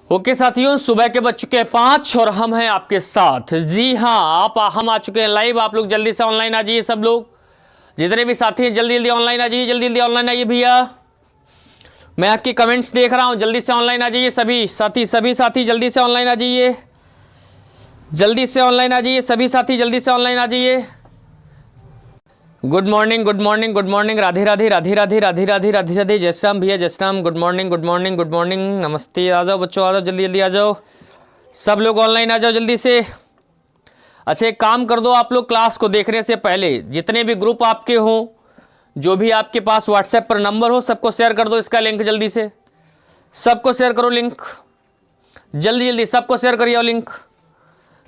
Okay साथियों, सुबह के बज चुके हैं 5 और हम हैं आपके साथ। जी हाँ, हम आ चुके हैं लाइव। आप लोग जल्दी से ऑनलाइन आ जाइए। सब लोग जितने भी साथी हैं जल्दी जल्दी ऑनलाइन आ जाइए, जल्दी जल्दी ऑनलाइन आइए भैया। मैं आपकी कमेंट्स देख रहा हूं, जल्दी से ऑनलाइन आ जाइए सभी साथी जल्दी से ऑनलाइन आ जाइए, जल्दी से ऑनलाइन आ जाइए सभी साथी, जल्दी से ऑनलाइन आ जाइए। Good morning, good morning, good morning, Radhe Radhe Radhe Radhe Radhe Radhe Radhe Radhe, जय श्री राम भैया, जय Shri Ram. Good morning, good morning, good morning, नमस्ते। आ जाओ बच्चों, आ जाओ, जल्दी जल्दी आ जाओ, सब लोग ऑनलाइन आ जाओ जल्दी से। अच्छा, एक काम कर दो, आप लोग क्लास को देखने से पहले जितने भी ग्रुप आपके हों, जो भी आपके पास व्हाट्सएप पर नंबर हो, सबको शेयर कर दो इसका लिंक। जल्दी से सबको शेयर करो लिंक, जल्दी जल्दी सबको शेयर करिए लिंक,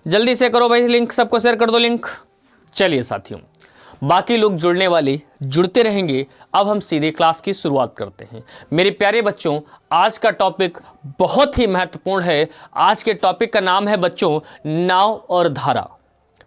जल्दी से करो भाई लिंक, सबको शेयर कर दो लिंक। चलिए साथियों, बाकी लोग जुड़ने वाले जुड़ते रहेंगे। अब हम सीधे क्लास की शुरुआत करते हैं। मेरे प्यारे बच्चों, आज का टॉपिक बहुत ही महत्वपूर्ण है। आज के टॉपिक का नाम है बच्चों नाव और धारा।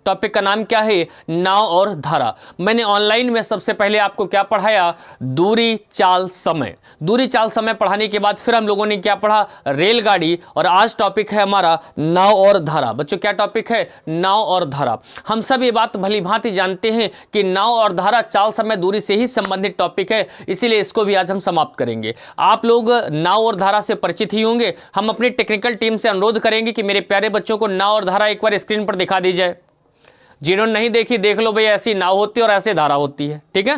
टॉपिक का नाम क्या है? नाव और धारा। मैंने ऑनलाइन में सबसे पहले आपको क्या पढ़ाया? दूरी, चाल, समय। दूरी, चाल, समय पढ़ाने के बाद फिर हम लोगों ने क्या पढ़ा? रेलगाड़ी। और आज टॉपिक है हमारा नाव और धारा। बच्चों क्या टॉपिक है? नाव और धारा। हम सब ये बात भली भांति जानते हैं कि नाव और धारा, चाल, समय, दूरी से ही संबंधित टॉपिक है, इसीलिए इसको भी आज हम समाप्त करेंगे। आप लोग नाव और धारा से परिचित ही होंगे। हम अपनी टेक्निकल टीम से अनुरोध करेंगे कि मेरे प्यारे बच्चों को नाव और धारा एक बार स्क्रीन पर दिखा दी जाए। जिन्होंने नहीं देखी देख लो भाई, ऐसी नाव होती है और ऐसे धारा होती है, ठीक है,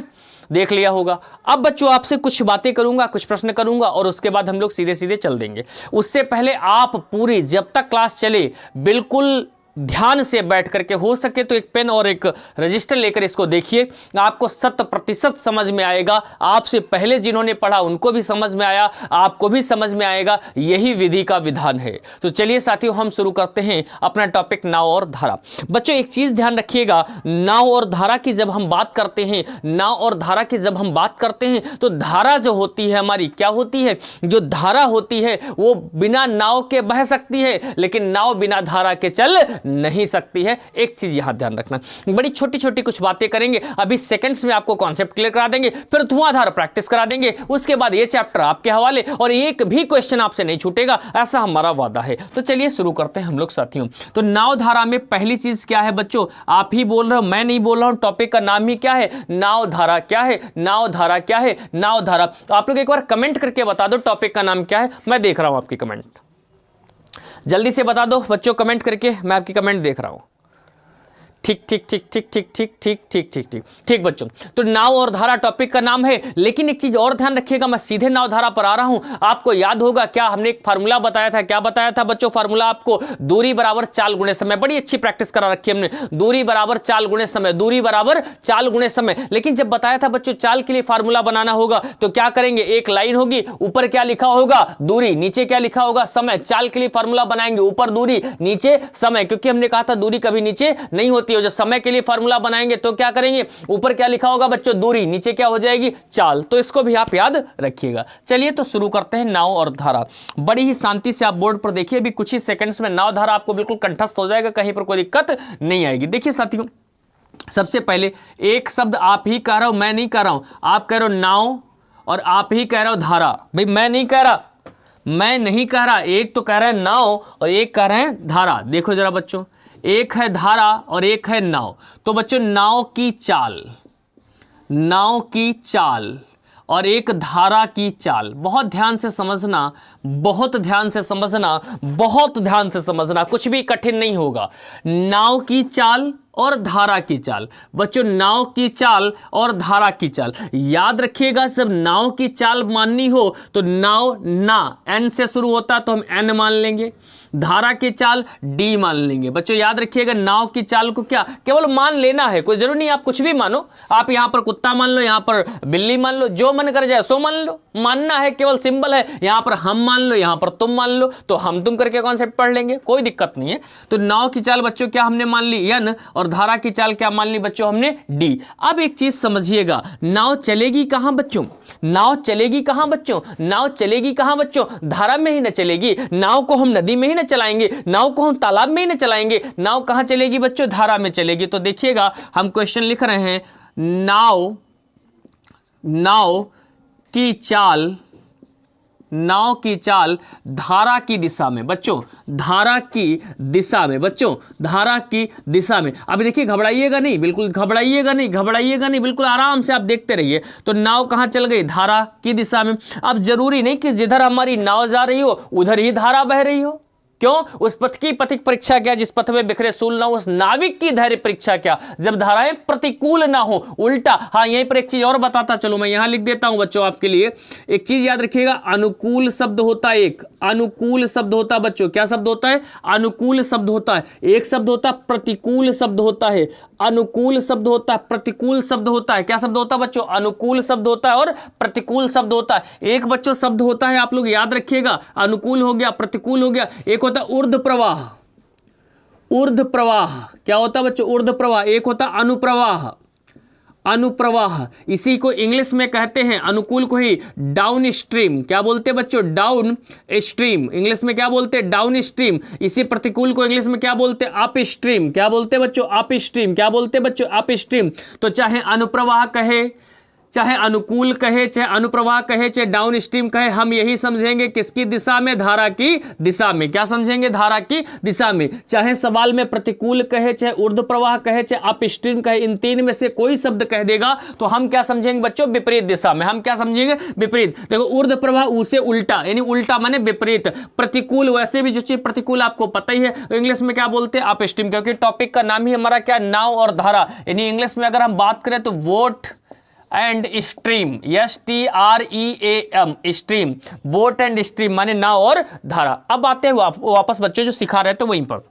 देख लिया होगा। अब बच्चों आपसे कुछ बातें करूंगा, कुछ प्रश्न करूंगा और उसके बाद हम लोग सीधे सीधे चल देंगे। उससे पहले आप पूरी, जब तक क्लास चले, बिल्कुल ध्यान से बैठ करके, हो सके तो एक पेन और एक रजिस्टर लेकर इसको देखिए। आपको 100% समझ में आएगा। आपसे पहले जिन्होंने पढ़ा उनको भी समझ में आया, आपको भी समझ में आएगा। यही विधि का विधान है। तो चलिए साथियों, हम शुरू करते हैं अपना टॉपिक नाव और धारा। बच्चों एक चीज ध्यान रखिएगा, नाव और धारा की जब हम बात करते हैं, नाव और धारा की जब हम बात करते हैं, तो धारा जो होती है हमारी, क्या होती है? जो धारा होती है वो बिना नाव के बह सकती है, लेकिन नाव बिना धारा के चल नहीं सकती है। एक चीज यहां ध्यान रखना, बड़ी छोटी छोटी कुछ बातें करेंगे। अभी सेकंड्स में आपको कॉन्सेप्ट क्लियर करा देंगे, फिर धुआंधार प्रैक्टिस करा देंगे। उसके बाद ये चैप्टर आपके हवाले और एक भी क्वेश्चन आपसे नहीं छूटेगा, ऐसा हमारा वादा है। तो चलिए शुरू करते हैं हम लोग साथियों। तो नाव धारा में पहली चीज क्या है बच्चों? आप ही बोल रहे हो, मैं नहीं बोल रहा हूं। टॉपिक का नाम ही क्या है? नाव धारा। क्या है? नाव धारा। क्या है? नाव धारा। तो आप लोग एक बार कमेंट करके बता दो टॉपिक का नाम क्या है। मैं देख रहा हूं आपकी कमेंट, जल्दी से बता दो बच्चों कमेंट करके, मैं आपकी कमेंट देख रहा हूं। ठीक ठीक ठीक ठीक ठीक ठीक ठीक ठीक ठीक ठीक ठीक बच्चों, तो नाव और धारा टॉपिक का नाम है। लेकिन एक चीज और ध्यान रखिएगा, मैं सीधे नाव धारा पर आ रहा हूं। आपको याद होगा क्या हमने एक फार्मूला बताया था? क्या बताया था बच्चों? फार्मूला आपको दूरी बराबर चाल गुणे समय। बड़ी अच्छी प्रैक्टिस करा रखी है हमने। दूरी बराबर चाल गुणे समय, दूरी बराबर चाल गुणे समय। लेकिन जब बताया था बच्चों चाल के लिए फार्मूला बनाना होगा तो क्या करेंगे? एक लाइन होगी, ऊपर क्या लिखा होगा? दूरी, नीचे क्या लिखा होगा? समय। चाल के लिए फार्मूला बनाएंगे, ऊपर दूरी, नीचे समय, क्योंकि हमने कहा था दूरी कभी नीचे नहीं होती। जो समय के लिए फार्मूला बनाएंगे तो क्या करेंगे? ऊपर क्या लिखा होगा बच्चों? दूरी, नीचे क्या हो जाएगी? चाल। तो इसको भी आप याद रखिएगा। चलिए तो शुरू करते हैं नाव और धारा। बड़ी ही शांति से आप बोर्ड पर देखिए, अभी कुछ ही सेकंड्स में नाव धारा आपको बिल्कुल कंठस्थ हो जाएगा, कहीं पर कोई दिक्कत नहीं आएगी। देखिए साथियों, सबसे पहले एक शब्द आप ही कह रहे हो, मैं नहीं कह रहा हूं। आप कह रहे हो नाव और आप ही कह रहे हो धारा। भाई मैं नहीं कह रहा, मैं नहीं कह रहा। एक तो कह रहे हैं नाव और एक कह रहे हैं धारा। देखो जरा बच्चों, एक है धारा और एक है नाव। तो बच्चों नाव की चाल, नाव की चाल और एक धारा की चाल। बहुत ध्यान से समझना, बहुत ध्यान से समझना, बहुत ध्यान से समझना, कुछ भी कठिन नहीं होगा। नाव की चाल और धारा की चाल। बच्चों नाव की चाल और धारा की चाल याद रखिएगा। जब नाव की चाल माननी हो तो नाव ना एन से शुरू होता तो हम एन मान लेंगे, धारा की चाल डी मान लेंगे। बच्चों याद रखिएगा, नाव की चाल को क्या केवल मान लेना है, कोई जरूरी नहीं आप कुछ भी मानो। आप यहां पर कुत्ता मान लो, यहां पर बिल्ली मान लो, जो मन कर जाए सो मान लो। मानना है, केवल सिंबल है। यहां पर हम मान लो, यहां पर तुम मान लो, तो हम तुम करके कॉन्सेप्ट पढ़ लेंगे, कोई दिक्कत नहीं है। तो नाव की चाल बच्चों क्या हमने मान ली? एन। और धारा की चाल क्या मान ली बच्चों? हमने डी। अब एक चीज समझिएगा, नाव चलेगी कहां बच्चों? नाव चलेगी कहां बच्चों? नाव चलेगी कहां बच्चों? धारा में ही न चलेगी। नाव को हम नदी में ही न चलाएंगे, नाव को हम तालाब में ही न चलाएंगे। नाव कहां चलेगी बच्चों? धारा में चलेगी। तो देखिएगा हम क्वेश्चन लिख रहे हैं, नाव, नाव की चाल, नाव की चाल धारा की दिशा में। बच्चों धारा की दिशा में, बच्चों धारा की दिशा में। अभी देखिए घबराइएगा नहीं, बिल्कुल घबराइएगा नहीं, घबराइएगा नहीं, बिल्कुल आराम से आप देखते रहिए। तो नाव कहाँ चल गई? धारा की दिशा में। अब जरूरी नहीं कि जिधर हमारी नाव जा रही हो उधर ही धारा बह रही हो। क्यों? उस पथ की पथिक परीक्षा क्या? जिस पथ में बिखरे सूल ना हो। उस नाविक की धैर्य परीक्षा क्या? जब धाराएं प्रतिकूल ना हो, उल्टा। हाँ, यहीं पर एक चीज और बताता चलो, मैं यहां लिख देता हूं बच्चों आपके लिए। एक चीज याद रखिएगा, अनुकूल शब्द होता है एक, अनुकूल शब्द होता है बच्चों। क्या शब्द होता है? अनुकूल शब्द होता है। एक शब्द होता है प्रतिकूल शब्द होता है, अनुकूल शब्द होता है, प्रतिकूल शब्द होता है। क्या शब्द होता है बच्चों? अनुकूल शब्द होता है और प्रतिकूल शब्द होता है। एक बच्चों शब्द होता है, आप लोग याद रखिएगा, अनुकूल हो गया, प्रतिकूल हो गया। एक होता है ऊर्ध्व प्रवाह, ऊर्ध्व प्रवाह। क्या होता है बच्चों? ऊर्ध्व प्रवाह। एक होता है अनुप्रवाह, अनुप्रवाह। इसी को इंग्लिश में कहते हैं, अनुकूल को ही डाउन स्ट्रीम। क्या बोलते हैं बच्चों? Down stream. इंग्लिश में क्या बोलते हैं? Down stream. इसी प्रतिकूल को इंग्लिश में क्या बोलते हैं? Up stream. क्या बोलते हैं बच्चों? Up stream. क्या बोलते हैं बच्चों? Up stream. तो चाहे अनुप्रवाह कहे, चाहे अनुकूल कहे, चाहे अनुप्रवाह कहे, चाहे डाउन स्ट्रीम कहे, हम यही समझेंगे किसकी दिशा में? धारा की दिशा में। क्या समझेंगे? धारा की दिशा में। चाहे सवाल में प्रतिकूल कहे, चाहे ऊर्ध्व प्रवाह कहे, चाहे अप स्ट्रीम कहे, इन तीन में से कोई शब्द कह देगा तो हम क्या समझेंगे बच्चों? विपरीत दिशा में। हम क्या समझेंगे? विपरीत। देखो ऊर्ध्व प्रवाह उसे उल्टा, यानी उल्टा माने विपरीत। प्रतिकूल वैसे भी जो चीज प्रतिकूल आपको पता ही है, इंग्लिश में क्या बोलते हैं? Up stream. क्योंकि टॉपिक का नाम ही हमारा क्या? नाव और धारा। यानी इंग्लिश में अगर हम बात करें तो vote and stream, STREAM, stream, boat and stream माने नाव और धारा। अब आते हैं वापस बच्चों जो सिखा रहे थे वहीं पर।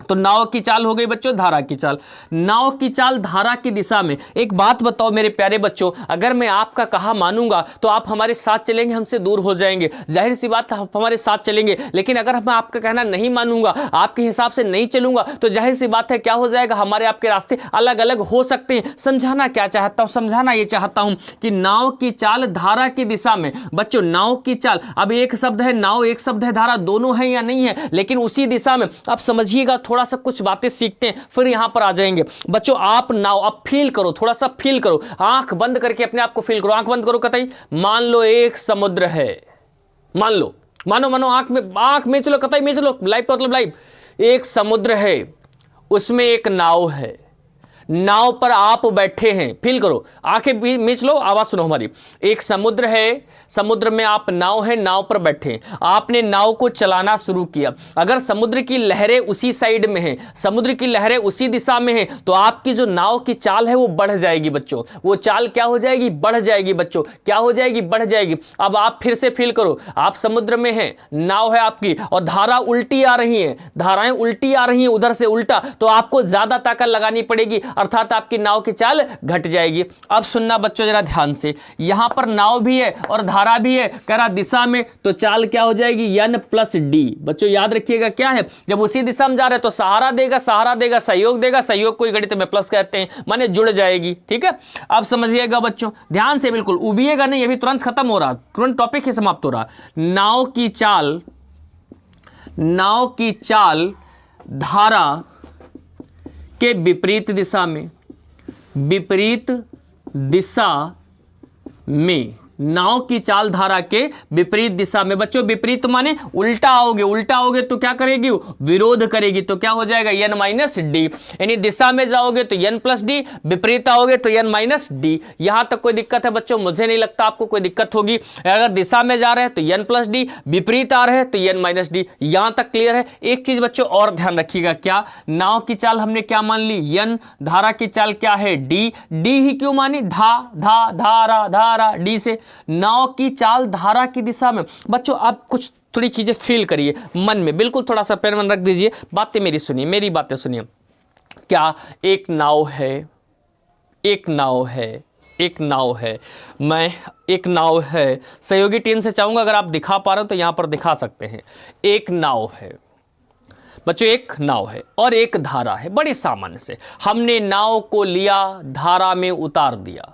तो नाव की चाल हो गई बच्चों, धारा की चाल। नाव की चाल धारा की दिशा में। एक बात बताओ मेरे प्यारे बच्चों, अगर मैं आपका कहा मानूंगा तो आप हमारे साथ चलेंगे, हमसे दूर हो जाएंगे, जाहिर सी बात आप हमारे साथ चलेंगे। लेकिन अगर मैं आपका कहना नहीं मानूंगा, आपके हिसाब से नहीं चलूंगा, तो जाहिर सी बात है क्या हो जाएगा? हमारे आपके रास्ते अलग अलग हो सकते हैं। समझाना क्या चाहता हूं? समझाना ये चाहता हूं कि नाव की चाल धारा की दिशा में। बच्चों नाव की चाल, अब एक शब्द है नाव, एक शब्द है धारा, दोनों है या नहीं है, लेकिन उसी दिशा में। अब समझिएगा, थोड़ा सा कुछ बातें सीखते हैं फिर यहां पर आ जाएंगे बच्चों। आप नाव, अब फील करो, थोड़ा सा फील करो, आंख बंद करके अपने आप को फील करो। आंख बंद करो कतई। मान लो एक समुद्र है, मान लो, मानो मानो आंख में चलो, कतई में चलो, लाइव का मतलब लाइव। एक समुद्र है, उसमें एक नाव है, नाव पर आप बैठे हैं। फील करो, आंखें मीच लो, आवाज सुनो हमारी। एक समुद्र है, समुद्र में आप नाव है, नाव पर बैठे, आपने नाव को चलाना शुरू किया। अगर समुद्र की लहरें उसी साइड में हैं, समुद्र की लहरें उसी दिशा में हैं, तो आपकी जो नाव की चाल है वो बढ़ जाएगी बच्चों। वो चाल क्या हो जाएगी? बढ़ जाएगी बच्चों। क्या हो जाएगी? बढ़ जाएगी। अब आप फिर से फील करो, आप समुद्र में हैं, नाव है आपकी, और धारा उल्टी आ रही है, धाराएं उल्टी आ रही हैं उधर से उल्टा, तो आपको ज्यादा ताकत लगानी पड़ेगी, अर्थात आपकी नाव की चाल घट जाएगी। अब सुनना बच्चों जरा ध्यान से, यहां पर नाव भी है और धारा भी है, कह रहा दिशा में, तो चाल क्या हो जाएगी? N+D। बच्चों याद रखिएगा क्या है, जब उसी दिशा में जा रहे हैं तो सहारा देगा, सहारा देगा, सहयोग देगा, सहयोग को गणित में प्लस कहते हैं, माने जुड़ जाएगी। ठीक है, अब समझिएगा बच्चों ध्यान से, बिल्कुल उबिएगा नहीं, अभी तुरंत खत्म हो रहा, तुरंत टॉपिक ही समाप्त हो रहा। नाव की चाल, नाव की चाल धारा के विपरीत दिशा में, विपरीत दिशा में, नाव की चाल धारा के विपरीत दिशा में। बच्चों विपरीत माने उल्टा आओगे, उल्टा आओगे तो क्या करेगी? विरोध करेगी, तो क्या हो जाएगा? N-D। यानी दिशा में जाओगे तो N+D, विपरीत आओगे तो N-D। यहां तक कोई दिक्कत है बच्चों? मुझे नहीं लगता आपको कोई दिक्कत होगी। अगर दिशा में जा रहे हैं तो N+D, विपरीत आ रहे हैं तो N-D। यहां तक क्लियर है। एक चीज बच्चों और ध्यान रखिएगा, क्या? नाव की चाल हमने क्या मान ली? N, धारा की चाल क्या है? D। D ही क्यों मानी? धारा, धारा, D से। नाव की चाल धारा की दिशा में। बच्चों आप कुछ थोड़ी चीजें फील करिए मन में, बिल्कुल थोड़ा सा पेन मन रख दीजिए, बातें मेरी सुनिए, मेरी बातें सुनिए। क्या एक नाव है, एक नाव है, एक नाव है, मैं एक नाव है, सहयोगी टीम से चाहूंगा अगर आप दिखा पा रहे हो तो यहां पर दिखा सकते हैं। एक नाव है बच्चों, एक नाव है और एक धारा है। बड़े सामान्य से हमने नाव को लिया, धारा में उतार दिया।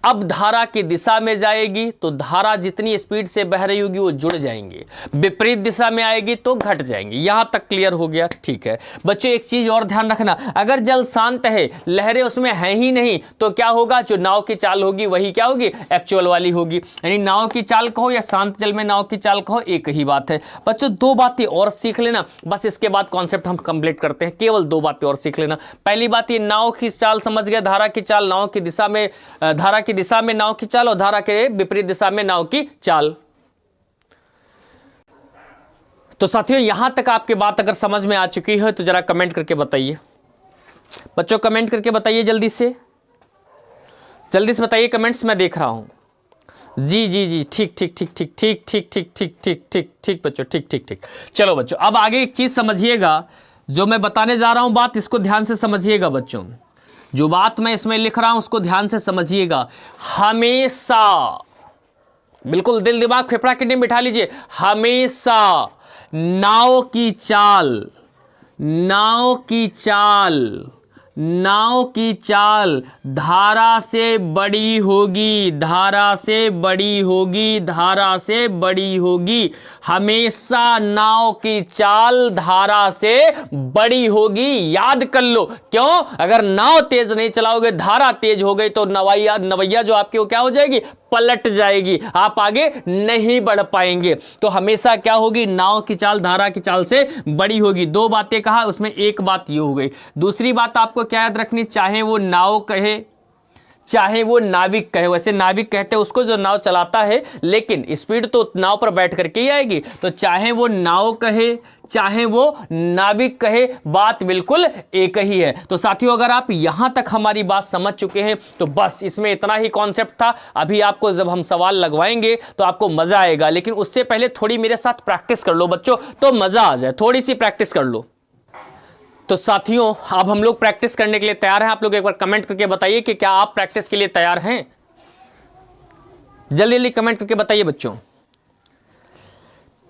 अब धारा की दिशा में जाएगी तो धारा जितनी स्पीड से बह रही होगी वो जुड़ जाएंगे, विपरीत दिशा में आएगी तो घट जाएंगे। यहां तक क्लियर हो गया? ठीक है बच्चों, एक चीज और ध्यान रखना, अगर जल शांत है, लहरें उसमें हैं ही नहीं, तो क्या होगा, जो नाव की चाल होगी वही क्या होगी, एक्चुअल वाली होगी। यानी नाव की चाल कहो या शांत जल में नाव की चाल कहो, एक ही बात है। बच्चों 2 बातें और सीख लेना, बस इसके बाद कॉन्सेप्ट हम कंप्लीट करते हैं। केवल 2 बातें और सीख लेना। पहली बात, ये नाव की चाल समझ गया, धारा की चाल, नाव की दिशा में, धारा की दिशा में नाव की चाल और धारा के विपरीत दिशा में नाव की चाल। तो साथियों यहां तक आपकी बात अगर समझ में आ चुकी है तो जरा कमेंट करके बताइए। बच्चों कमेंट करके बताइए, जल्दी से बताइए कमेंट्स, मैं देख रहा हूं। जी जी जी, ठीक ठीक ठीक ठीक ठीक ठीक ठीक ठीक ठीक ठीक ठीक बच्चों, ठीक ठीक ठीक। चलो बच्चों अब आगे एक चीज समझिएगा, जो मैं बताने जा रहा हूं बात, इसको ध्यान से समझिएगा बच्चों। जो बात मैं इसमें लिख रहा हूं उसको ध्यान से समझिएगा। हमेशा, बिल्कुल दिल दिमाग फेफड़ा किडनी बिठा लीजिए, हमेशा नाव की चाल, नाव की चाल, नाव की चाल धारा से बड़ी होगी, धारा से बड़ी होगी, धारा से बड़ी होगी। हमेशा नाव की चाल धारा से बड़ी होगी, याद कर लो। क्यों? अगर नाव तेज नहीं चलाओगे, धारा तेज हो गई तो नवैया जो आपकी वो क्या हो जाएगी, पलट जाएगी, आप आगे नहीं बढ़ पाएंगे। तो हमेशा क्या होगी, नाव की चाल धारा की चाल से बड़ी होगी। 2 बातें कहा, उसमें एक बात ये हो गई। दूसरी बात आपको क्या याद रखनी, चाहे वो नाव कहे चाहे वो नाविक कहे, वैसे नाविक कहते हैं उसको जो नाव चलाता है, लेकिन स्पीड तो नाव पर बैठ करके ही आएगी। तो चाहे वो नाव कहे चाहे वो नाविक कहे, बात बिल्कुल एक ही है। तो साथियों अगर आप यहां तक हमारी बात समझ चुके हैं तो बस इसमें इतना ही कॉन्सेप्ट था। अभी आपको जब हम सवाल लगवाएंगे तो आपको मजा आएगा, लेकिन उससे पहले थोड़ी मेरे साथ प्रैक्टिस कर लो बच्चों, तो मजा आ जाए। थोड़ी सी प्रैक्टिस कर लो। तो साथियों अब हम लोग प्रैक्टिस करने के लिए तैयार हैं। आप लोग एक बार कमेंट करके बताइए कि क्या आप प्रैक्टिस के लिए तैयार हैं। जल्दी जल्दी कमेंट करके बताइए बच्चों।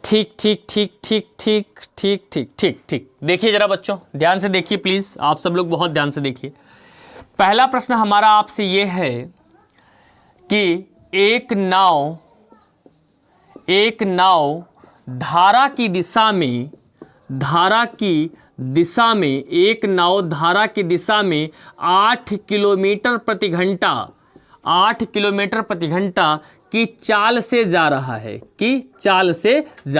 ठीक ठीक ठीक ठीक ठीक ठीक ठीक ठीक ठीक। देखिए जरा बच्चों, ध्यान से देखिए प्लीज, आप सब लोग बहुत ध्यान से देखिए। पहला प्रश्न हमारा आपसे यह है कि एक नाव धारा की दिशा में, एक नाव धारा की दिशा में 8 किलोमीटर प्रति घंटा की चाल से जा रहा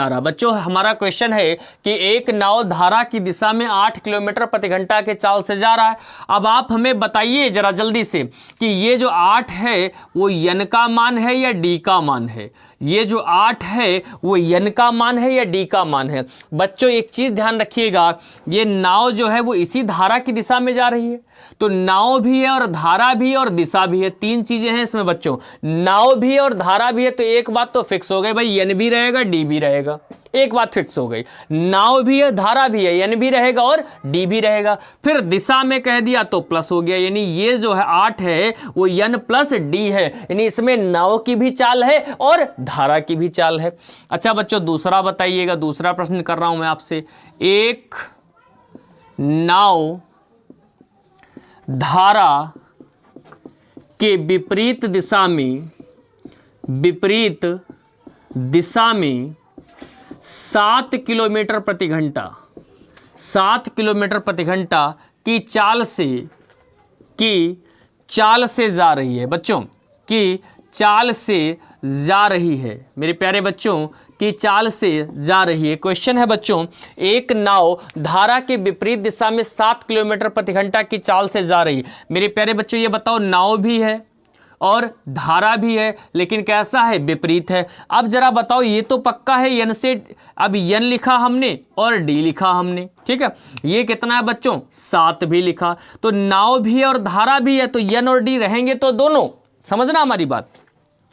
है, बच्चों हमारा क्वेश्चन है कि एक नाव धारा की दिशा में 8 किलोमीटर प्रति घंटा के चाल से जा रहा है। अब आप हमें बताइए जरा जल्दी से कि ये जो 8 है वो यन का मान है या डी का मान है। ये जो 8 है वो यन का मान है या डी का मान है। बच्चों एक चीज ध्यान रखिएगा, ये नाव जो है वो इसी धारा की दिशा में जा रही है, तो नाव भी है और धारा भी है और दिशा भी है, 3 चीजें हैं इसमें बच्चों। नाव भी है और धारा भी है, तो एक बात तो फिक्स हो गई भाई, एन भी रहेगा डी भी रहेगा। एक बात फिक्स हो गई, नाव भी है धारा भी है, एन भी रहेगा और डी भी रहेगा। फिर दिशा में कह दिया तो प्लस हो गया, यानी ये जो है 8 है वो एन प्लस डी है, यानी इसमें नाव की भी चाल है और धारा की भी चाल है। अच्छा बच्चों दूसरा बताइएगा, दूसरा प्रश्न कर रहा हूं मैं आपसे। एक नाव धारा के विपरीत दिशा में 7 किलोमीटर प्रति घंटा की चाल से जा रही है बच्चों, की चाल से जा रही है मेरे प्यारे बच्चों, की चाल से जा रही है। क्वेश्चन है बच्चों, एक नाव धारा के विपरीत दिशा में 7 किलोमीटर प्रति घंटा की चाल से जा रही है। मेरे प्यारे बच्चों ये बताओ, नाव भी है और धारा भी है, लेकिन कैसा है, विपरीत है। अब जरा बताओ, ये तो पक्का है यन से, अब यन लिखा हमने और डी लिखा हमने, ठीक है। ये कितना है बच्चों, 7 भी लिखा, तो नाव भी है और धारा भी है, तो यन और डी रहेंगे तो दोनों, समझना हमारी बात।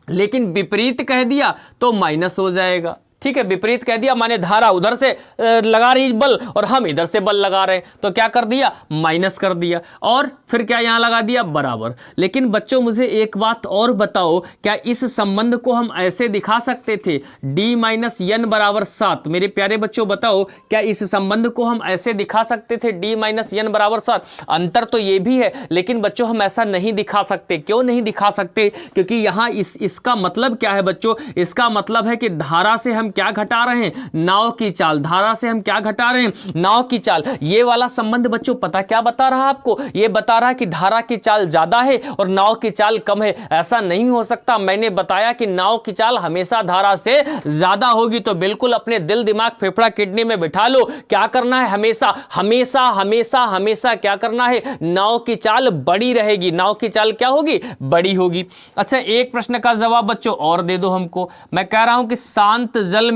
लेकिन विपरीत कह दिया तो माइनस हो जाएगा, ठीक है, विपरीत कह दिया माने धारा उधर से लगा रही बल और हम इधर से बल लगा रहे हैं, तो क्या कर दिया, माइनस कर दिया, और फिर क्या यहां लगा दिया, बराबर। लेकिन बच्चों मुझे एक बात और बताओ, क्या इस संबंध को हम ऐसे दिखा सकते थे, d माइनस एन बराबर 7? मेरे प्यारे बच्चों बताओ, क्या इस संबंध को हम ऐसे दिखा सकते थे, d माइनस एन बराबर 7? अंतर तो ये भी है, लेकिन बच्चों हम ऐसा नहीं दिखा सकते। क्यों नहीं दिखा सकते? क्योंकि यहां इसका मतलब क्या है बच्चों, इसका मतलब है कि धारा से हम क्या घटा रहे हैं, नाव की चाल। धारा से हम क्या घटा रहे हैं, नाव की चाल। ये वाला संबंध बच्चों पता क्या बता रहा है आपको, ये बता रहा है कि धारा की चाल ज्यादा है और नाव की चाल कम है। ऐसा नहीं हो सकता, मैंने बताया कि नाव की चाल हमेशा धारा से ज्यादा होगी। तो बिल्कुल अपने दिल दिमाग फेफड़ा किडनी में बिठा लो, क्या करना है, हमेशा हमेशा हमेशा हमेशा क्या करना है, नाव की चाल बड़ी रहेगी। नाव की चाल क्या होगी, बड़ी होगी। अच्छा, एक प्रश्न का जवाब बच्चों और दे दो हमको। मैं कह रहा हूं कि शांत जल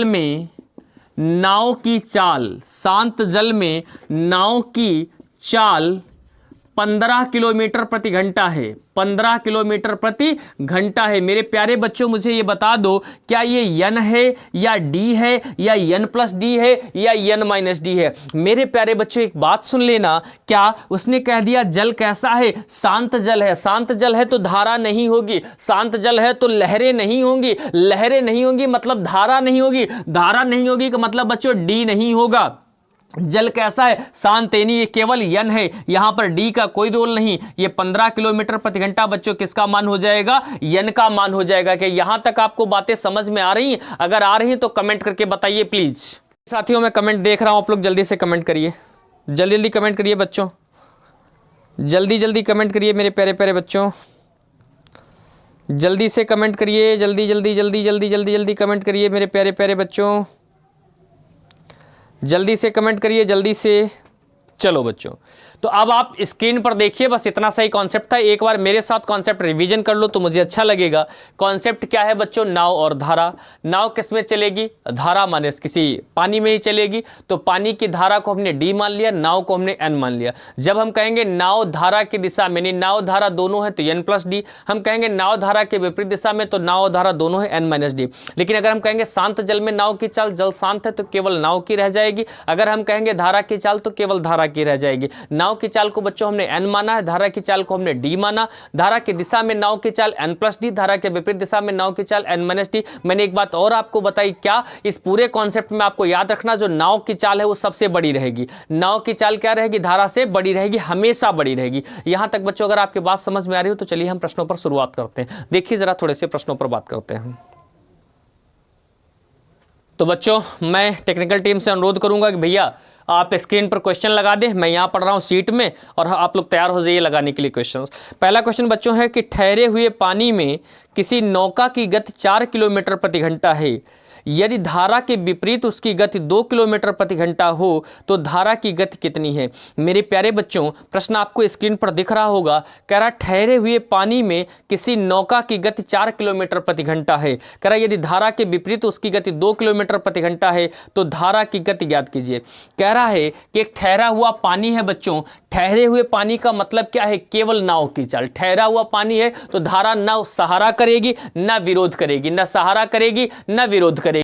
में नाव की चाल, शांत जल में नाव की चाल 15 किलोमीटर प्रति घंटा है। 15 किलोमीटर प्रति घंटा है। मेरे प्यारे बच्चों मुझे ये बता दो, क्या ये n है या d है या n प्लस d है या n माइनस d है? मेरे प्यारे बच्चों एक बात सुन लेना, क्या उसने कह दिया जल कैसा है, शांत जल है। शांत जल है तो धारा नहीं होगी, शांत जल है तो लहरें नहीं होंगी, लहरें नहीं होंगी मतलब धारा नहीं होगी, धारा नहीं होगी का मतलब बच्चों d नहीं होगा। जल कैसा है, शांत, यानी ये केवल n है, यहां पर d का कोई रोल नहीं। ये 15 किलोमीटर प्रति घंटा बच्चों किसका मान हो जाएगा, n का मान हो जाएगा। कि यहां तक आपको बातें समझ में आ रही हैं? अगर आ रही हैं तो कमेंट करके बताइए प्लीज। साथियों मैं कमेंट देख रहा हूं, आप लोग जल्दी से कमेंट करिए, जल्दी जल्दी कमेंट करिए बच्चों, जल्दी जल्दी कमेंट करिए मेरे प्यारे प्यारे बच्चों, जल्दी से कमेंट करिए, जल्दी जल्दी जल्दी जल्दी जल्दी जल्दी कमेंट करिए मेरे प्यारे प्यारे बच्चों, जल्दी से कमेंट करिए, जल्दी से। चलो बच्चों, तो अब आप स्क्रीन पर देखिए, बस इतना सही कॉन्सेप्ट था। एक बार मेरे साथ कॉन्सेप्ट रिवीजन कर लो तो मुझे अच्छा लगेगा। कॉन्सेप्ट क्या है बच्चों, नाव और धारा। नाव किस में चलेगी, धारा माने किसी पानी में ही चलेगी, तो पानी की धारा को हमने d मान लिया, नाव को हमने n मान लिया। जब हम कहेंगे नाव धारा की दिशा में, नाव धारा दोनों है तो n प्लस डी, हम कहेंगे नाव धारा के विपरीत दिशा में तो नाव धारा दोनों है n माइनस डी। लेकिन अगर हम कहेंगे शांत जल में नाव की चाल, जल शांत है तो केवल नाव की रह जाएगी। अगर हम कहेंगे धारा की चाल तो केवल धारा की रह जाएगी। नाव की चाल को बच्चों हमने n माना है, धारा की चाल को हमने d माना। धारा की दिशा में नाव की चाल n प्लस डी, धारा के विपरीत दिशा में नाव की चाल n माइनस डी। मैंने एक बात और आपको बताई, क्या इस पूरे कॉन्सेप्ट में आपको याद रखना, जो नाव की चाल है वो सबसे बड़ी रहेगी। नाव की चाल क्या रहेगी, धारा से बड़ी रहेगी, हमेशा बड़ी रहेगी। यहां तक बच्चों अगर आपकी बात समझ में आ रही हो तो चलिए हम प्रश्नों पर शुरुआत करते हैं। देखिए जरा थोड़े से प्रश्नों पर बात करते हैं। तो बच्चों मैं टेक्निकल टीम से अनुरोध करूंगा कि भैया आप स्क्रीन पर क्वेश्चन लगा दें, मैं यहाँ पढ़ रहा हूँ सीट में और आप लोग तैयार हो जाइए लगाने के लिए क्वेश्चंस। पहला क्वेश्चन बच्चों है कि ठहरे हुए पानी में किसी नौका की गति 4 किलोमीटर प्रति घंटा है, यदि धारा के विपरीत उसकी गति 2 किलोमीटर प्रति घंटा हो तो धारा की गति कितनी है? मेरे प्यारे बच्चों प्रश्न आपको स्क्रीन पर दिख रहा होगा, कह रहा ठहरे हुए पानी में किसी नौका की गति 4 किलोमीटर प्रति घंटा है, कह रहा यदि धारा के विपरीत उसकी गति 2 किलोमीटर प्रति घंटा है तो धारा की गति ज्ञात कीजिए। कह रहा है कि एक ठहरा हुआ पानी है बच्चों, ठहरे हुए पानी का मतलब क्या है, केवल नाव की चाल। ठहरा हुआ पानी है तो धारा न सहारा करेगी न विरोध करेगी, न सहारा करेगी न विरोध करेगी।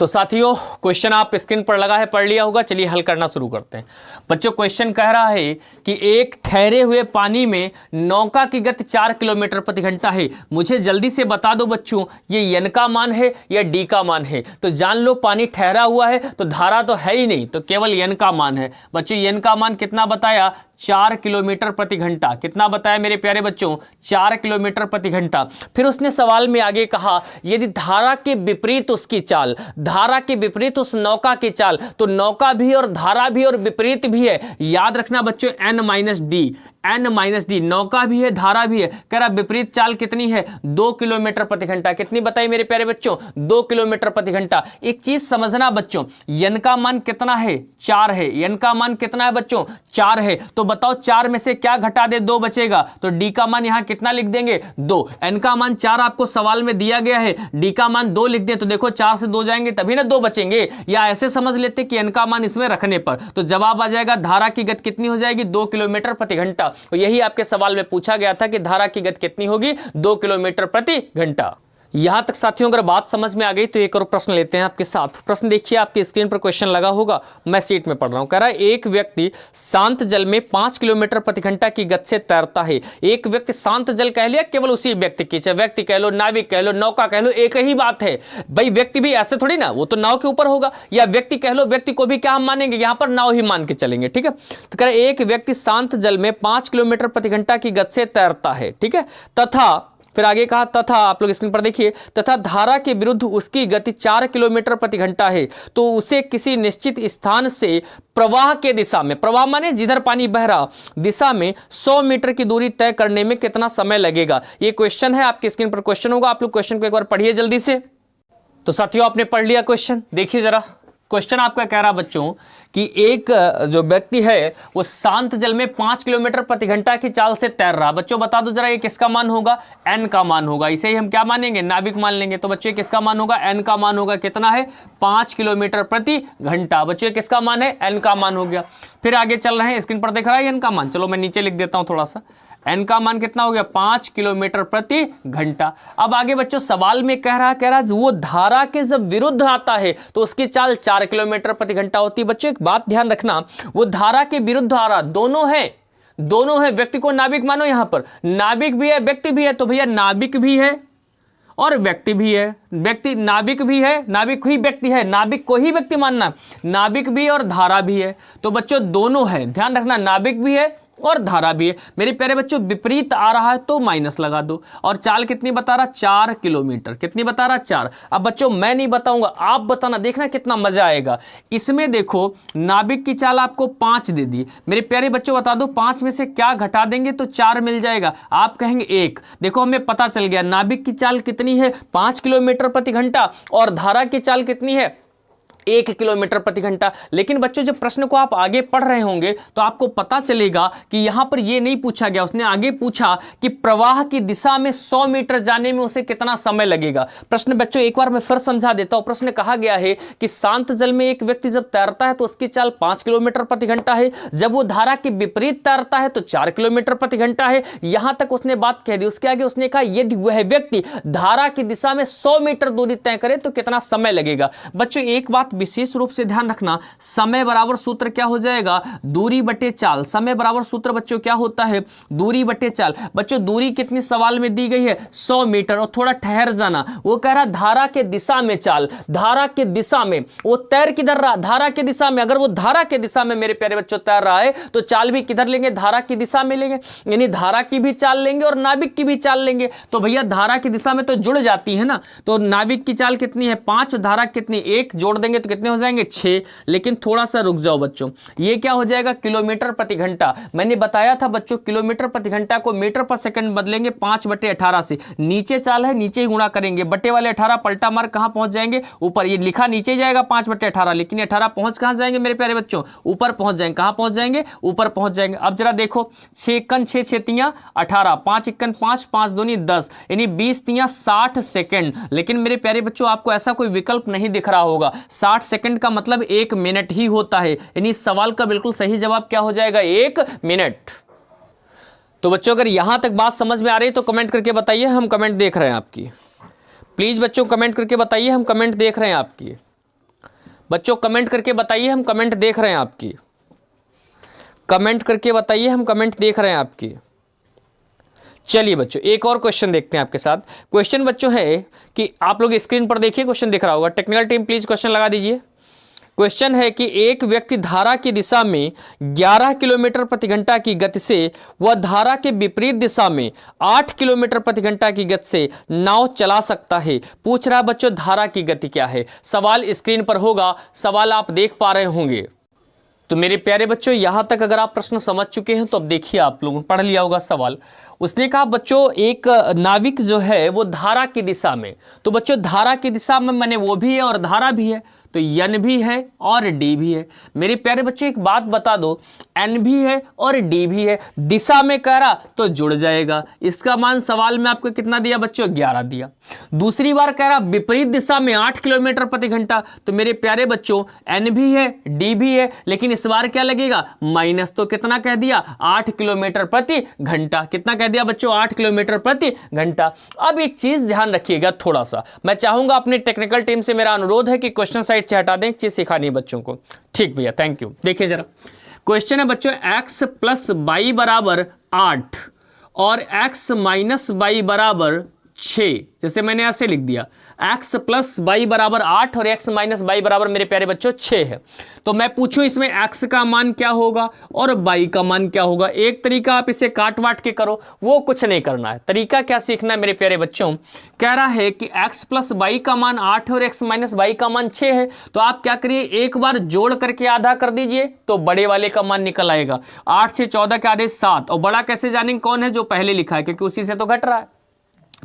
तो साथियों क्वेश्चन आप स्क्रीन पर लगा है, पढ़ लिया होगा, चलिए हल करना शुरू करते हैं। बच्चों क्वेश्चन कह रहा है कि एक ठहरे हुए पानी में नौका की गति 4 किलोमीटर प्रति घंटा है। मुझे जल्दी से बता दो बच्चों ये n का मान है या d का मान है? तो जान लो पानी ठहरा हुआ है तो धारा तो है ही नहीं, तो केवल n का मान है। बच्चों n का मान कितना बताया, 4 किलोमीटर प्रति घंटा। कितना बताया मेरे प्यारे बच्चों, 4 किलोमीटर प्रति घंटा। फिर उसने सवाल में आगे कहा यदि धारा के विपरीत उसकी चाल, धारा के विपरीत उस नौका की चाल, तो नौका भी और धारा भी और विपरीत भी है। याद रखना बच्चों n minus D, n minus D, नौका भी है धारा भी है। कह रहा विपरीत चाल कितनी है, 2 किलोमीटर प्रति घंटा। कितनी बताई मेरे प्यारे बच्चों, 2 किलोमीटर प्रति घंटा। एक चीज समझना बच्चों, n का मान कितना है, 4 है। n का मान कितना है बच्चों, 4 है। तो बताओ 4 में से क्या घटा दे, 2 बचेगा, तो d का मान यहां कितना लिख देंगे, 2। n का मान 4 आपको सवाल में दिया गया है, d का मान 2 लिख दें, तो देखो 4 से 2 जाएंगे तभी ना 2 बचेंगे। या ऐसे समझ लेते कि n का मान इसमें रखने पर तो जवाब आ जाएगा धारा की गति कितनी हो जाएगी, 2 किलोमीटर प्रति घंटा। तो यही आपके सवाल में पूछा गया था कि धारा की गति कितनी होगी, 2 किलोमीटर प्रति घंटा। यहां तक साथियों अगर बात समझ में आ गई तो एक और प्रश्न लेते हैं आपके साथ। प्रश्न देखिए, आपकी स्क्रीन पर क्वेश्चन लगा होगा, मैं सीट में पढ़ रहा हूं। कह रहा है एक व्यक्ति शांत जल में 5 किलोमीटर प्रति घंटा की गति से तैरता है। एक व्यक्ति, शांत जल कह लिया, केवल उसी व्यक्ति की, चाहे व्यक्ति कह लो, नाविक कह लो, नौका कह लो, एक ही बात है भाई। व्यक्ति भी ऐसे थोड़ी ना, वो तो नाव के ऊपर होगा, या व्यक्ति कह लो, व्यक्ति को भी क्या हम मानेंगे, यहां पर नाव ही मान के चलेंगे, ठीक है। तो कह रहा है एक व्यक्ति शांत जल में 5 किलोमीटर प्रति घंटा की गति से तैरता है, ठीक है। तथा फिर आगे कहा, तथा आप लोग स्क्रीन पर देखिए, तथा धारा के विरुद्ध उसकी गति 4 किलोमीटर प्रति घंटा है, तो उसे किसी निश्चित स्थान से प्रवाह के दिशा में, प्रवाह माने जिधर पानी बह रहा, दिशा में 100 मीटर की दूरी तय करने में कितना समय लगेगा। ये क्वेश्चन है, आपकी स्क्रीन पर क्वेश्चन होगा, आप लोग क्वेश्चन को एक बार पढ़िए जल्दी से। तो साथियों आपने पढ़ लिया क्वेश्चन, देखिए जरा क्वेश्चन आपका कह रहा बच्चों कि एक जो व्यक्ति है वो शांत जल में 5 किलोमीटर प्रति घंटा की चाल से तैर रहा। बच्चों बता दो जरा, ये किसका मान होगा, एन का मान होगा। इसे ही हम क्या मानेंगे, नाविक मान लेंगे। तो बच्चों किसका मान होगा, एन का मान होगा। कितना है, 5 किलोमीटर प्रति घंटा। बच्चों किसका मान है, एन का मान हो गया। फिर आगे चल रहे हैं, स्क्रीन पर देख रहा है एन का मान, चलो मैं नीचे लिख देता हूं थोड़ा सा। एन का मान कितना हो गया, 5 किलोमीटर प्रति घंटा। अब आगे बच्चों सवाल में कह रहा वो धारा के जब विरुद्ध आता है तो उसकी चाल 4 किलोमीटर प्रति घंटा होती है। बच्चों एक बात ध्यान रखना, वो धारा के विरुद्ध आ रहा, दोनों है। व्यक्ति को नाविक मानो, यहां पर नाविक भी है, व्यक्ति भी है, तो भैया नाविक भी है और व्यक्ति भी है। व्यक्ति नाविक भी है, नाविक ही व्यक्ति है, नाविक को ही व्यक्ति मानना, नाविक भी और धारा भी है। तो बच्चों दोनों है, ध्यान रखना, नाविक भी है और धारा भी है। मेरे प्यारे बच्चों विपरीत आ रहा है तो माइनस लगा दो। और चाल कितनी बता रहा, 4 किलोमीटर। कितनी बता रहा, 4। अब बच्चों मैं नहीं बताऊंगा, आप बताना, देखना कितना मजा आएगा इसमें। देखो नाविक की चाल आपको 5 दे दी, मेरे प्यारे बच्चों बता दो 5 में से क्या घटा देंगे तो 4 मिल जाएगा। आप कहेंगे 1। देखो हमें पता चल गया नाविक की चाल कितनी है, 5 किलोमीटर प्रति घंटा, और धारा की चाल कितनी है, 1 किलोमीटर प्रति घंटा। लेकिन बच्चों जब प्रश्न को आप आगे पढ़ रहे होंगे तो आपको पता चलेगा कि यहां पर यह नहीं पूछा गया, उसने आगे पूछा कि प्रवाह की दिशा में 100 मीटर जाने में उसे कितना समय लगेगा। प्रश्न बच्चों एक बार मैं फिर समझा देता हूं। प्रश्न कहा गया है कि शांत जल में एक व्यक्ति जब तैरता है तो उसकी चाल 5 किलोमीटर प्रति घंटा है, जब वो धारा के विपरीत तैरता है तो 4 किलोमीटर प्रति घंटा है। यहां तक उसने बात कह दी। उसके आगे उसने कहा यदि वह व्यक्ति धारा की दिशा में 100 मीटर दूरी तय करे तो कितना समय लगेगा। बच्चों एक बात विशेष रूप से ध्यान रखना, समय बराबर सूत्र क्या हो जाएगा, दूरी बटे चाल। समय बराबर सूत्र बच्चों क्या होता है, दूरी बटे चाल। बच्चों दूरी कितनी सवाल में दी गई है, 100 मीटर। और थोड़ा ठहर जाना, वो कह रहा धारा के दिशा में चाल, धारा के दिशा में। वो तैर किधर रहा, धारा के दिशा में। अगर वो धारा के दिशा में मेरे प्यारे बच्चों तैर रहा है तो चाल भी किधर लेंगे, धारा की दिशा में लेंगे। यानी धारा की भी चाल लेंगे और नाविक की भी चाल लेंगे। तो भैया धारा की दिशा में तो जुड़ जाती है ना, तो नाविक की चाल कितनी है, 5, धारा कितनी, 1, जोड़ देंगे तो कितने हो जाएंगे, 6। लेकिन थोड़ा सा रुक जाओ बच्चों, ये क्या हो जाएगा, किलोमीटर प्रति घंटा। मैंने बताया था बच्चों किलोमीटर प्रति घंटा को मीटर पर सेकंड बदलेंगे 5/18 से। नीचे चाल है, नीचे ही गुणा करेंगे, बटे वाले 18 पलटा मार कहां पहुंच जाएंगे, ऊपर। ये लिखा नीचे जाएगा 5/18, लेकिन 18 पहुंच कहां जाएंगे मेरे प्यारे बच्चों, ऊपर पहुंच जाएंगे। कहां पहुंच जाएंगे, ऊपर पहुंच जाएंगे। अब जरा देखो, 6 × 6 = 18, 5 × 5 5 दूनी 10, यानी 20 × 60 सेकंड। लेकिन मेरे प्यारे बच्चों आपको ऐसा कोई विकल्प नहीं दिख रहा होगा, 60 सेकंड का मतलब 1 मिनट ही होता है। यानी इस सवाल का बिल्कुल सही जवाब क्या हो जाएगा, 1 मिनट। तो बच्चों अगर यहां तक बात समझ में आ रही है तो कमेंट करके बताइए, हम कमेंट देख रहे हैं आपकी। प्लीज बच्चों कमेंट करके बताइए, हम कमेंट देख रहे हैं आपकी। बच्चों कमेंट करके बताइए, हम कमेंट देख रहे हैं आपकी। कमेंट करके बताइए, हम कमेंट देख रहे हैं आपकी। चलिए बच्चों एक और क्वेश्चन देखते हैं आपके साथ। क्वेश्चन बच्चों है कि आप लोग स्क्रीन पर देखिए, क्वेश्चन दिख रहा होगा। टेक्निकल टीम प्लीज क्वेश्चन लगा दीजिए। क्वेश्चन है कि एक व्यक्ति धारा की दिशा में 11 किलोमीटर प्रति घंटा की गति से वह धारा के विपरीत दिशा में 8 किलोमीटर प्रति घंटा की गति से नाव चला सकता है। पूछ रहा बच्चों धारा की गति क्या है। सवाल स्क्रीन पर होगा, सवाल आप देख पा रहे होंगे। तो मेरे प्यारे बच्चों यहां तक अगर आप प्रश्न समझ चुके हैं तो अब देखिए, आप लोगों ने पढ़ लिया होगा सवाल। उसने कहा बच्चों एक नाविक जो है वो धारा की दिशा में, तो बच्चों धारा की दिशा में माने वो भी है और धारा भी है, तो एन भी है और डी भी है। मेरे प्यारे बच्चों एक बात बता दो, एन भी है और डी भी है, दिशा में कह रहा तो जुड़ जाएगा। इसका मान सवाल में आपको कितना दिया बच्चों, 11 दिया। दूसरी बार कह रहा विपरीत दिशा में 8 किलोमीटर प्रति घंटा, तो मेरे प्यारे बच्चों एन भी है डी भी है, लेकिन इस बार क्या लगेगा, माइनस। तो कितना कह दिया, 8 किलोमीटर प्रति घंटा। कितना कह कह दिया बच्चों 8 किलोमीटर प्रति घंटा। अब एक चीज ध्यान रखिएगा थोड़ा सा, मैं चाहूंगा अपनी टेक्निकल टीम से मेरा अनुरोध है कि क्वेश्चन साइड से हटा दें, एक चीज सिखानी है बच्चों को। ठीक भैया, थैंक यू। देखिए जरा क्वेश्चन है बच्चों, x प्लस बाई बराबर 8 और x माइनस बाई बराबर 6, जैसे मैंने ऐसे लिख दिया x प्लस बाई बराबर 8 और x माइनस बाई बराबर मेरे प्यारे बच्चों 6 है। तो मैं पूछूं इसमें x का मान क्या होगा और y का मान क्या होगा। एक तरीका आप इसे काट वाट के करो, वो कुछ नहीं करना है। तरीका क्या सीखना है मेरे प्यारे बच्चों, कह रहा है कि x प्लस बाई का मान 8 और x माइनस बाई का मान 6 है, तो आप क्या करिए एक बार जोड़ करके आधा कर दीजिए तो बड़े वाले का मान निकल आएगा। 8 से 14 के आधे 7, और बड़ा कैसे जानेंगे कौन है, जो पहले लिखा है, क्योंकि उसी से तो घट रहा है।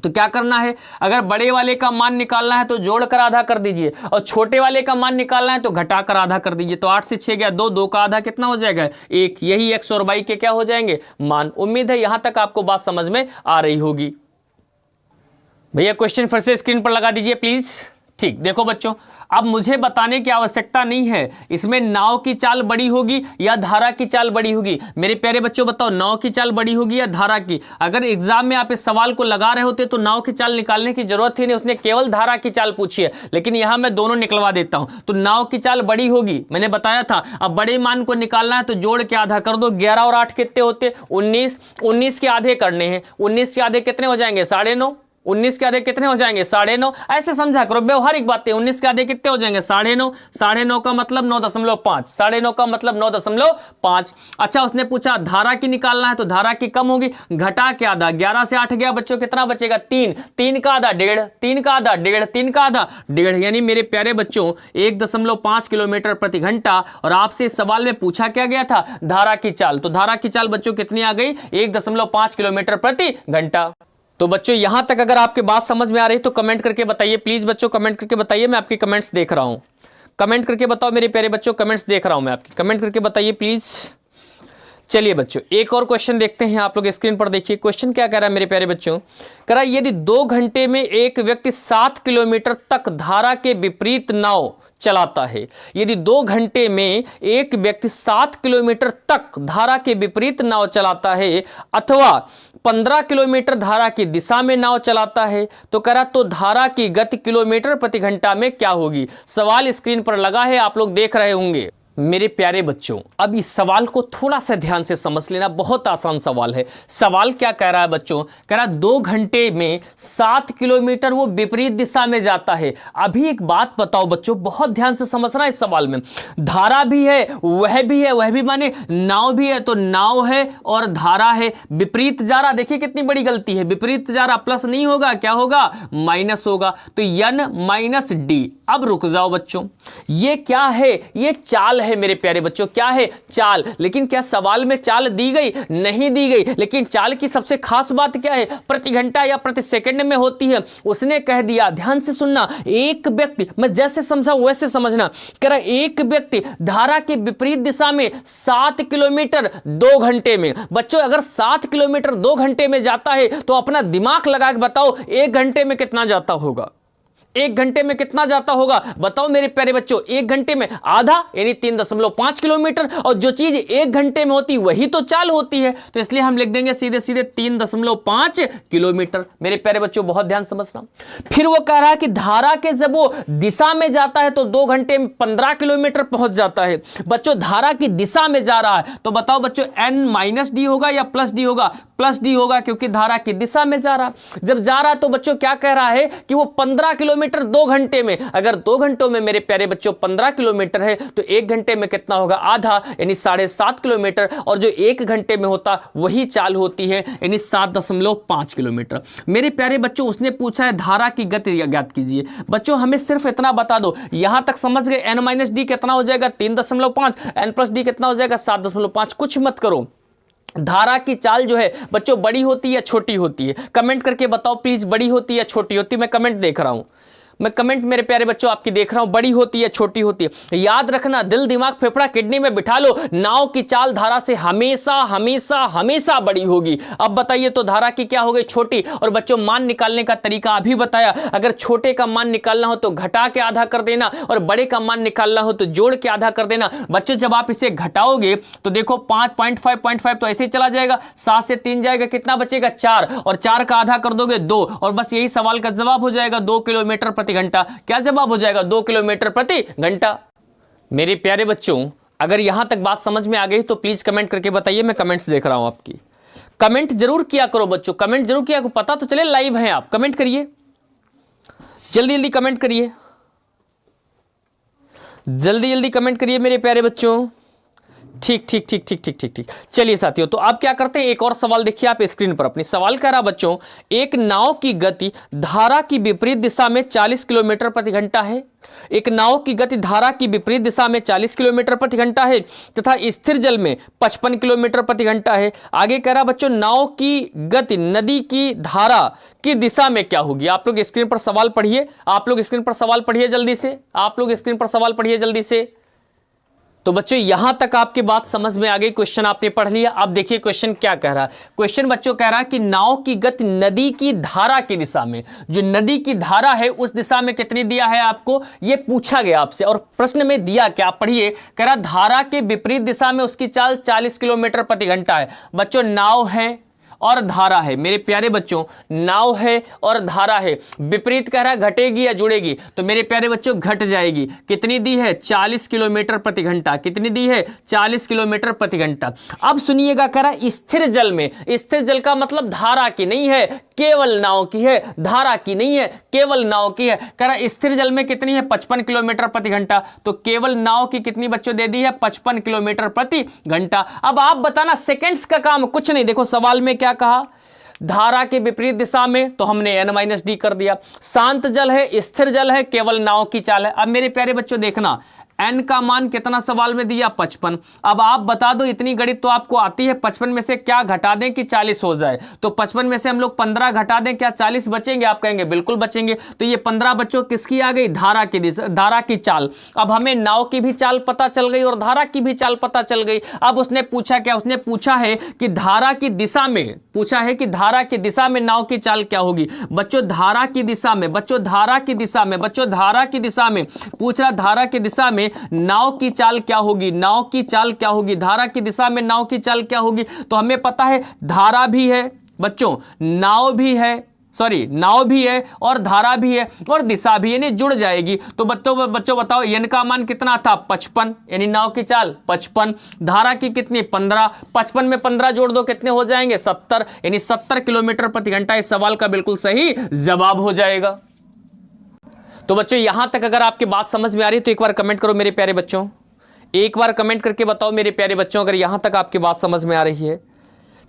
तो क्या करना है, अगर बड़े वाले का मान निकालना है तो जोड़कर आधा कर दीजिए, और छोटे वाले का मान निकालना है तो घटाकर आधा कर दीजिए। तो 8 से 6 गया 2, 2 का आधा कितना हो जाएगा 1। यही x और y के क्या हो जाएंगे मान। उम्मीद है यहां तक आपको बात समझ में आ रही होगी। भैया क्वेश्चन फिर से स्क्रीन पर लगा दीजिए प्लीज। ठीक, देखो बच्चों, अब मुझे बताने की आवश्यकता नहीं है इसमें नाव की चाल बड़ी होगी या धारा की चाल बड़ी होगी। मेरे प्यारे बच्चों बताओ, नाव की चाल बड़ी होगी या धारा की। अगर एग्जाम में आप इस सवाल को लगा रहे होते तो नाव की चाल निकालने की जरूरत ही नहीं, उसने केवल धारा की चाल पूछी है, लेकिन यहां मैं दोनों निकलवा देता हूं। तो नाव की चाल बड़ी होगी, मैंने बताया था। अब बड़े मान को निकालना है तो जोड़ के आधा कर दो। 11 और 8 कितने होते 19, 19 के आधे करने हैं। 19 के आधे कितने हो जाएंगे 9.5। 19 के आधे कितने हो जाएंगे 9.5। ऐसे समझा करो, व्यवहारिक बातें। 19 के आधे कितने हो जाएंगे 9.5। 9.5 का मतलब 9.5, 9.5 का मतलब 9.5। अच्छा, उसने पूछा धारा की निकालना है तो धारा की कम होगी, घटा के आधा। 11 से 8 गया बच्चों, कितना बचेगा 3। 3 का आधा 1.5, 3 का आधा 1.5, 3 का आधा 1.5, यानी मेरे प्यारे बच्चों 1.5 किलोमीटर प्रति घंटा। और आपसे इस सवाल में पूछा क्या गया था धारा की चाल, तो धारा की चाल बच्चों कितनी आ गई 1.5 किलोमीटर प्रति घंटा। तो बच्चों यहां तक अगर आपकी बात समझ में आ रही है तो कमेंट करके बताइए प्लीज बच्चों, कमेंट करके बताइए। मैं आपकी कमेंट्स देख रहा हूं, कमेंट करके बताओ मेरे प्यारे बच्चों, कमेंट्स देख रहा हूं मैं आपकी, कमेंट करके बताइए प्लीज। चलिए बच्चों एक और क्वेश्चन देखते हैं, आप लोग स्क्रीन पर देखिए। क्वेश्चन क्या कह रहा है मेरे प्यारे बच्चों, कह रहा है यदि 2 घंटे में एक व्यक्ति 7 किलोमीटर तक धारा के विपरीत नाव चलाता है। यदि 2 घंटे में एक व्यक्ति 7 किलोमीटर तक धारा के विपरीत नाव चलाता है अथवा 15 किलोमीटर धारा की दिशा में नाव चलाता है, तो कह रहा तो धारा की गति किलोमीटर प्रति घंटा में क्या होगी। सवाल स्क्रीन पर लगा है, आप लोग देख रहे होंगे। मेरे प्यारे बच्चों अब इस सवाल को थोड़ा सा ध्यान से समझ लेना, बहुत आसान सवाल है। सवाल क्या कह रहा है बच्चों, कह रहा 2 घंटे में 7 किलोमीटर वो विपरीत दिशा में जाता है। अभी एक बात बताओ बच्चों, बहुत ध्यान से समझना इस सवाल में, धारा भी है वह भी है, वह भी माने नाव भी है, तो नाव है और धारा है, विपरीत जा रहा। देखिए कितनी बड़ी गलती है, विपरीत जा रहा, प्लस नहीं होगा, क्या होगा माइनस होगा, तो n माइनस डी। अब रुक जाओ बच्चों, ये क्या है, ये चाल है मेरे प्यारे बच्चों, क्या है चाल। लेकिन क्या सवाल में चाल दी गई, नहीं दी गई। लेकिन चाल की सबसे खास बात क्या है, प्रति घंटा या प्रति सेकंड में होती है। उसने कह दिया, ध्यान से सुनना, एक व्यक्ति, मैं जैसे समझाऊं वैसे समझना, कह रहा एक व्यक्ति धारा के विपरीत दिशा में 7 किलोमीटर 2 घंटे में। बच्चों अगर 7 किलोमीटर 2 घंटे में जाता है तो अपना दिमाग लगा के बताओ 1 घंटे में कितना जाता होगा। 1 घंटे में कितना जाता होगा बताओ मेरे प्यारे बच्चों। 1 घंटे में आधा यानी 3.5 किलोमीटर, और जो चीज 1 घंटे में होती वही तो चाल होती है, तो इसलिए हम लिख देंगे सीधे सीधे 3.5 किलोमीटर। मेरे प्यारे बच्चों बहुत ध्यान समझना। फिर वो कह रहा है कि धारा के जब वो दिशा में जाता है तो 2 घंटे में 15 किलोमीटर पहुंच जाता है। बच्चों धारा की दिशा में जा रहा है तो बताओ बच्चों n माइनस डी होगा या प्लस डी होगा, प्लस डी होगा, क्योंकि धारा की दिशा में जा रहा। जब जा रहा तो बच्चों क्या कह रहा है कि वो 15 किलोमीटर 2 घंटे में। अगर 2 घंटों में मेरे प्यारे बच्चों 15 किलोमीटर है तो 1 घंटे में कितना होगा आधा, यानी 7.5 किलोमीटर, और जो 1 घंटे में होता वही चाल होती है, यानी 7.5 किलोमीटर। मेरे प्यारे बच्चों उसने पूछा है धारा की गति ज्ञात कीजिए। बच्चों हमें सिर्फ इतना बता दो, यहां तक समझ गए, n माइनस डी कितना हो जाएगा 3.5, n प्लस डी कितना हो जाएगा 7.5। कुछ मत करो, धारा की चाल जो है बच्चों बड़ी होती है या छोटी होती है, कमेंट करके बताओ प्लीज, बड़ी होती है या छोटी होती है। मैं कमेंट देख रहा हूं, मैं कमेंट मेरे प्यारे बच्चों आपकी देख रहा हूं, बड़ी होती है छोटी होती है? याद रखना, दिल दिमाग फेफड़ा किडनी में बिठा लो, नाव की चाल धारा से हमेशा हमेशा हमेशा बड़ी होगी। अब बताइए तो धारा की क्या हो गई? छोटी। और बच्चों मान निकालने का तरीका अभी बताया, अगर छोटे का मान निकालना हो तो घटा के आधा कर देना, और बड़े का मान निकालना हो तो जोड़ के आधा कर देना। बच्चों जब आप इसे घटाओगे तो देखो 5.5 तो ऐसे ही चला जाएगा, 7 से 3 जाएगा, कितना बचेगा? 4, और 4 का आधा कर दोगे 2, और बस यही सवाल का जवाब हो जाएगा 2 किलोमीटर प्रति घंटा। क्या जवाब हो जाएगा? 2 किलोमीटर प्रति घंटा। मेरे प्यारे बच्चों अगर यहां तक बात समझ में आ गई तो प्लीज कमेंट करके बताइए, मैं कमेंट्स देख रहा हूं आपकी। कमेंट जरूर किया करो बच्चों, कमेंट जरूर किया करो, पता तो चले लाइव हैं आप। कमेंट करिए, जल्दी जल्दी कमेंट करिए, जल्दी जल्दी कमेंट करिए मेरे प्यारे बच्चों। ठीक ठीक ठीक ठीक ठीक ठीक ठीक। चलिए साथियों, तो आप क्या करते हैं, एक और सवाल देखिए आप स्क्रीन पर अपनी। सवाल कह रहा बच्चों, एक नाव की गति धारा की विपरीत दिशा में 40 किलोमीटर प्रति घंटा है। एक नाव की गति धारा की विपरीत दिशा में 40 किलोमीटर प्रति घंटा है तथा स्थिर जल में 55 किलोमीटर प्रति घंटा है। आगे कह रहा बच्चों, नाव की गति नदी की धारा की दिशा में क्या होगी? आप लोग स्क्रीन पर सवाल पढ़िए, आप लोग स्क्रीन पर सवाल पढ़िए जल्दी से, आप लोग स्क्रीन पर सवाल पढ़िए जल्दी से। तो बच्चों यहां तक आपकी बात समझ में आ गई, क्वेश्चन आपने पढ़ लिया। अब देखिए क्वेश्चन क्या कह रहा है। क्वेश्चन बच्चों कह रहा है कि नाव की गति नदी की धारा की दिशा में, जो नदी की धारा है उस दिशा में कितनी दिया है आपको, ये पूछा गया आपसे। और प्रश्न में दिया क्या, पढ़िए, कह रहा धारा के विपरीत दिशा में उसकी चाल 40 किलोमीटर प्रति घंटा है। बच्चों नाव है और धारा है, मेरे प्यारे बच्चों नाव है और धारा है। विपरीत कह रहा है घटेगी या जुड़ेगी, तो मेरे प्यारे बच्चों घट जाएगी। कितनी दी है? 40 किलोमीटर प्रति घंटा। कितनी दी है? 40 किलोमीटर प्रति घंटा। अब सुनिएगा, कह रहा है स्थिर जल में, स्थिर जल का मतलब धारा की नहीं है, केवल नाव की है, धारा की नहीं है, केवल नाव की है। कह रहा स्थिर जल में कितनी है? 55 किलोमीटर प्रति घंटा। तो केवल नाव की कितनी बच्चों दे दी है? 55 किलोमीटर प्रति घंटा। अब आप बताना, सेकंड्स का काम कुछ नहीं। देखो सवाल में क्या कहा, धारा के विपरीत दिशा में, तो हमने n-d कर दिया। शांत जल है, स्थिर जल है, केवल नाव की चाल है। अब मेरे प्यारे बच्चों देखना, n का मान कितना सवाल में दिया? 55। अब आप बता दो, इतनी गणित तो आपको आती है, 55 में से क्या घटा दें कि 40 हो जाए? तो 55 में से हम लोग 15 घटा दें, क्या 40 बचेंगे? आप कहेंगे बिल्कुल बचेंगे। तो ये 15 बच्चों किसकी आ गई? धारा की दिशा, धारा की चाल। अब हमें नाव की भी चाल पता चल गई और धारा की भी चाल पता चल गई। अब उसने पूछा क्या? उसने पूछा है कि धारा की दिशा में, पूछा है कि धारा की दिशा में नाव की चाल क्या होगी। बच्चों धारा की दिशा में, बच्चों धारा की दिशा में, बच्चों धारा की दिशा में पूछ रहा, धारा की दिशा में नाव की चाल क्या होगी? नाव की चाल क्या होगी? धारा की दिशा में नाव की चाल क्या होगी? तो हमें पता है धारा भी है बच्चों, नाव भी है, सॉरी नाव भी है और धारा भी है और दिशा भी, यानी जुड़ जाएगी। तो बच्चों बताओ, n का मान कितना था? 55, यानी नाव की चाल 55। धारा की कितनी? 15। 55 में 15 जोड़ दो, कितने हो जाएंगे? 70, यानी 70 किलोमीटर प्रति घंटा। इस सवाल का बिल्कुल सही जवाब हो जाएगा। तो बच्चों यहां तक अगर आपकी बात समझ में आ रही है तो एक बार कमेंट करो मेरे प्यारे बच्चों, एक बार कमेंट करके बताओ मेरे प्यारे बच्चों अगर यहां तक आपकी बात समझ में आ रही है।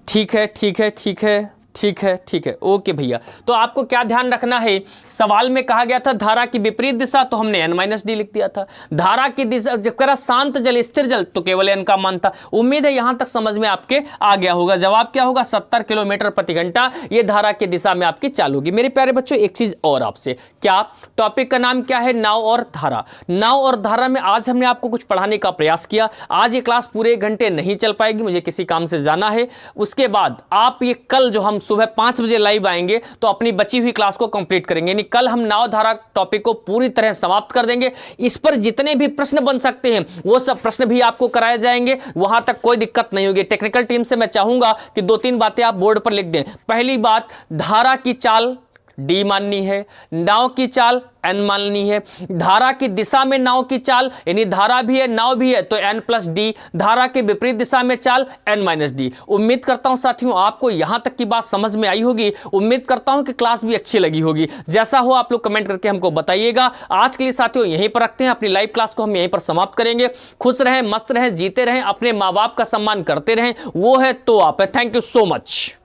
ठीक है ठीक है ठीक है ठीक है ठीक है, ओके भैया। तो आपको क्या ध्यान रखना है, सवाल में कहा गया था धारा की विपरीत दिशा, तो हमने n-d लिख दिया था। धारा की दिशा जब करा शांत जल, स्थिर जल, तो केवल n का मान था। उम्मीद है यहां तक समझ में आपके आ गया होगा। जवाब क्या होगा? 70 किलोमीटर प्रति घंटा ये धारा की दिशा में आपकी चाल होगी। मेरे प्यारे बच्चों एक चीज और आपसे, क्या टॉपिक का नाम क्या है? नाव और धारा। नाव और धारा में आज हमने आपको कुछ पढ़ाने का प्रयास किया। आज ये क्लास पूरे 1 घंटे नहीं चल पाएगी, मुझे किसी काम से जाना है। उसके बाद आप ये कल जो हम सुबह 5 बजे लाइव आएंगे तो अपनी बची हुई क्लास को कंप्लीट करेंगे, यानी कल हम नाव धारा टॉपिक को पूरी तरह समाप्त कर देंगे। इस पर जितने भी प्रश्न बन सकते हैं वो सब प्रश्न भी आपको कराए जाएंगे, वहां तक कोई दिक्कत नहीं होगी। टेक्निकल टीम से मैं चाहूंगा कि 2-3 बातें आप बोर्ड पर लिख दें। पहली बात, धारा की चाल D माननी है, नाव की चाल n माननी है। धारा की दिशा में नाव की चाल, यानी धारा भी है नाव भी है, तो n+d। धारा के विपरीत दिशा में चाल n-d। उम्मीद करता हूं साथियों आपको यहां तक की बात समझ में आई होगी। उम्मीद करता हूं कि क्लास भी अच्छी लगी होगी। जैसा हो आप लोग कमेंट करके हमको बताइएगा। आज के लिए साथियों यहीं पर रखते हैं, अपनी लाइव क्लास को हम यहीं पर समाप्त करेंगे। खुश रहें, मस्त रहें, जीते रहें, अपने माँ बाप का सम्मान करते रहें, वो है तो आप है। Thank you so much.